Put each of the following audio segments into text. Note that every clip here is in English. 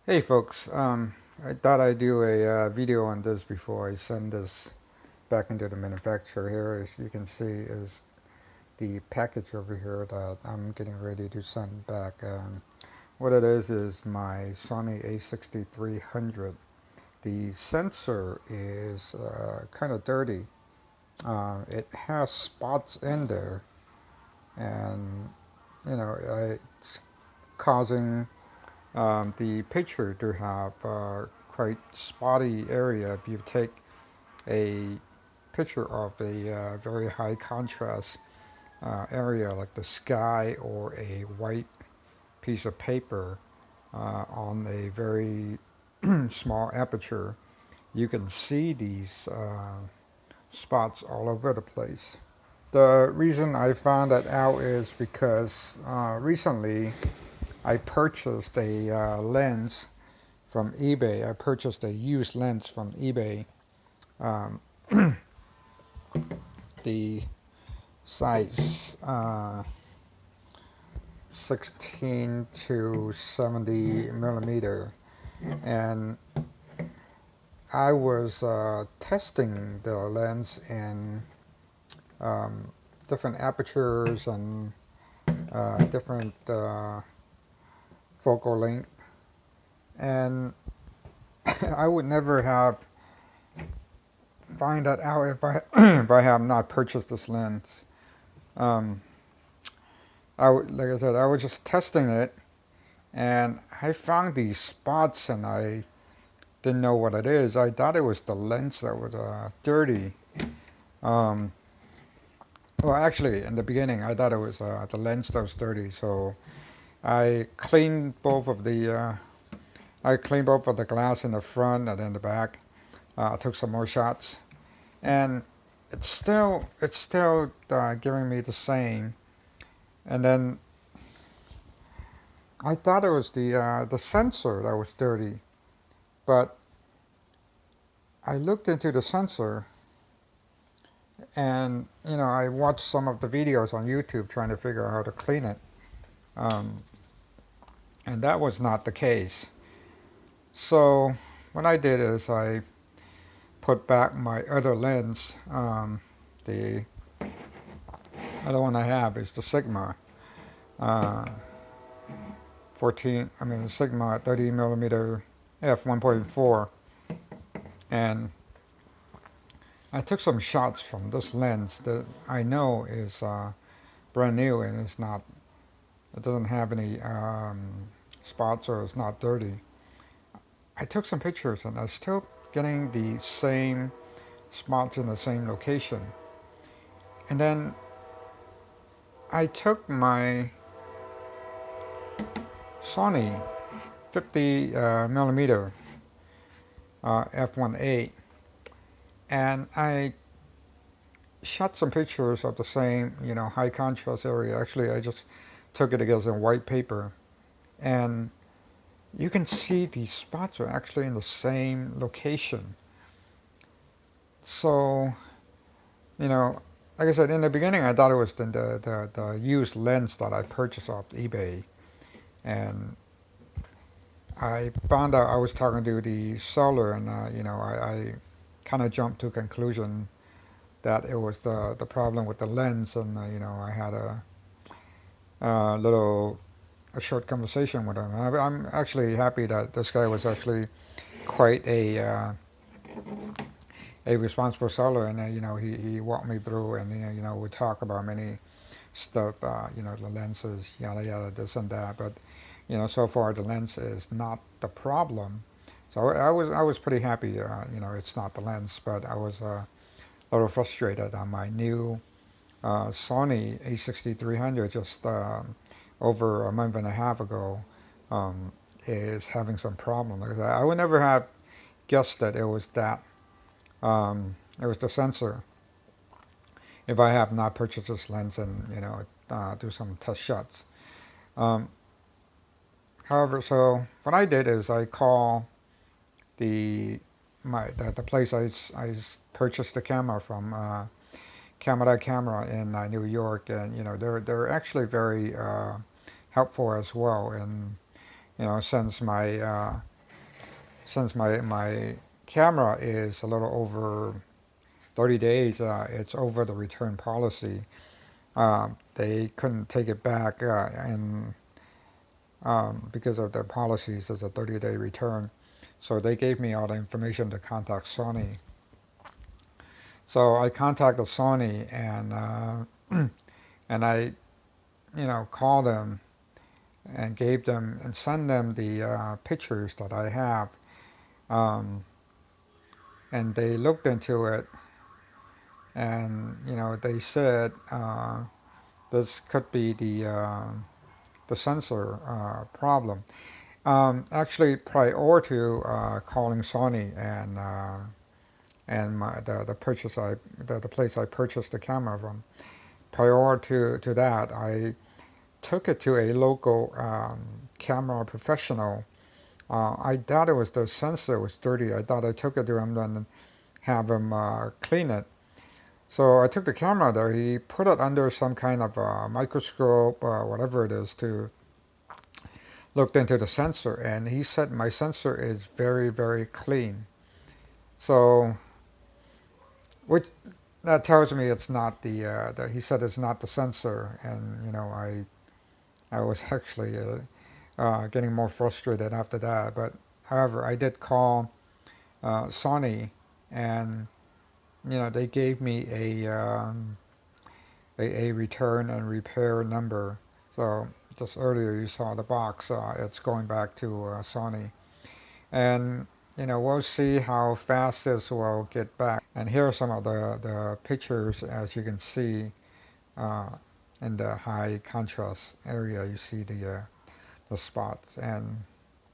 Hey folks, I thought I'd do a video on this before I send this back into the manufacturer. Here, as you can see, is the package over here that I'm getting ready to send back. What it is my Sony A6300. The sensor is kind of dirty. It has spots in there, and it's causing the picture to have quite spotty area. If you take a picture of a very high contrast area like the sky or a white piece of paper on a very small aperture, you can see these spots all over the place. The reason I found that out is because recently I purchased a lens from eBay. I purchased a used lens from eBay. Um, the size 16 to 70 millimeter, and I was testing the lens in different apertures and different focal length, and I would never have find that out if I if I have not purchased this lens. Um, like I said, I was just testing it, and I found these spots, and I didn't know what it is. I thought it was the lens that was dirty. Um, well, actually, in the beginning, I thought it was the lens that was dirty. So I cleaned both of the glass in the front and in the back. I took some more shots, and it's still giving me the same. And then I thought it was the sensor that was dirty, but I looked into the sensor, and I watched some of the videos on YouTube trying to figure out how to clean it, um, and that was not the case. So what I did is I put back my other lens. The other one I have is the Sigma uh, 14. I mean the Sigma 30 millimeter f 1.4, and I took some shots from this lens that I know is brand new and it's not. It doesn't have any spots or it's not dirty. I took some pictures and I'm still getting the same spots in the same location. And then I took my Sony 50 millimeter f1.8, and I shot some pictures of the same, high contrast area. Actually, I just took it against a white paper, and you can see these spots are actually in the same location. So, like I said, in the beginning, I thought it was the used lens that I purchased off eBay, and I found out I was talking to the seller, and I kind of jumped to a conclusion that it was the problem with the lens, and I had a short conversation with him. I'm actually happy that this guy was actually quite a responsible seller, and he walked me through, and we talk about many stuff, the lenses, yada yada, this and that, but so far the lens is not the problem. So I was pretty happy. It's not the lens, but I was a little frustrated on my new Sony A6300 just over a month and a half ago, is having some problem. Like I would never have guessed that it was that. It was the sensor. If I have not purchased this lens and do some test shots. Um, However, so what I did is I call the place I purchased the camera from, Camera in New York, and they're actually very helpful as well. And since my since my camera is a little over 30 days, it's over the return policy. They couldn't take it back, and because of their policies as a 30-day return. So they gave me all the information to contact Sony. So I contacted Sony, and I, called them and gave them and sent them the pictures that I have. Um, and they looked into it, and they said this could be the sensor problem. Actually, prior to calling Sony and the purchase the place I purchased the camera from, prior to that, I took it to a local camera professional. I thought it was the sensor was dirty. I thought I took it to him and have him clean it. So I took the camera there. He put it under some kind of microscope, whatever it is, to looked into the sensor, and he said my sensor is very, very clean. So, which that tells me it's not he said it's not the sensor, and I was actually getting more frustrated after that. But however, I did call Sony, and they gave me a return and repair number. So just earlier you saw the box. It's going back to Sony, and we'll see how fast this will get back. And here are some of the pictures. As you can see, in the high contrast area, you see the spots, and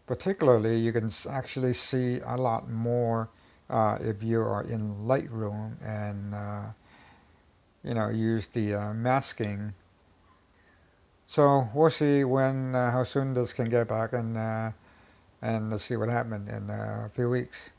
particularly you can actually see a lot more if you are in Lightroom and use the masking. So we'll see how soon this can get back, and let's see what happened in a few weeks.